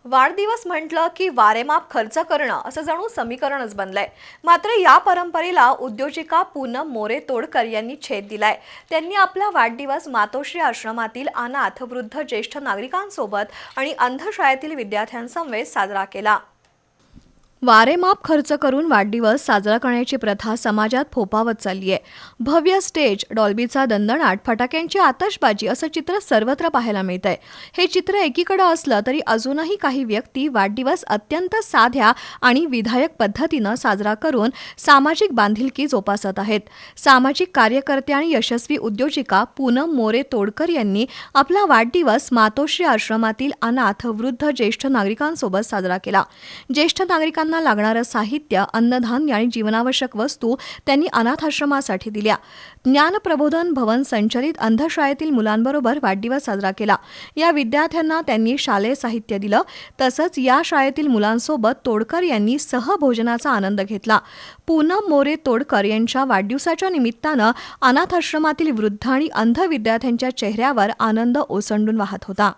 वाढदिवस म्हटलं की वारेमाप खर्च करणं असं जणू समीकरणच बनलंय। मात्र या परंपरेला उद्योजिका पूनम मोरे तोडकर यांनी छेद दिलाय। त्यांनी आपला वाढदिवस मातोश्री आश्रमातील अनाथ वृद्ध ज्येष्ठ नागरिकांसोबत आणि अंधशाळेतील विद्यार्थ्यांसमवेत साजरा केला। वारेमाप खर्च करून वाढदिवस साजरा करण्याची प्रथा समाजात फोफावत चालली आहे। भव्य स्टेज, डॉल्बीचा दणदणाट, फटाक्यांची आतषबाजी असं चित्र सर्वत्र पाहायला मिळतंय। हे चित्र एकीकडे असलं तरी अजूनही काही व्यक्ती वाढदिवस अत्यंत साध्या आणि विधायक पद्धतीनं साजरा करून सामाजिक बांधिलकी जोपासत आहेत। सामाजिक कार्यकर्ते आणि यशस्वी उद्योजिका पूनम मोरे तोडकर यांनी आपला वाढदिवस मातोश्री आश्रमातील अनाथ वृद्ध ज्येष्ठ नागरिकांसोबत साजरा केला। ज्येष्ठ नागरिकांना लागणारं साहित्य, अन्नधान्य आणि जीवनावश्यक वस्तू त्यांनी अनाथाश्रमासाठी दिल्या। ज्ञानप्रबोधन भवन संचलित अंधशाळेतील मुलांबरोबर वाढदिवस साजरा केला। या विद्यार्थ्यांना त्यांनी शालेय साहित्य दिलं। तसंच या शाळेतील मुलांसोबत तोडकर यांनी सहभोजनाचा आनंद घेतला। पूनम मोरे तोडकर यांच्या वाढदिवसाच्या निमित्तानं अनाथाश्रमातील वृद्ध आणि अंध विद्यार्थ्यांच्या चेहऱ्यावर आनंद ओसंडून वाहत होता।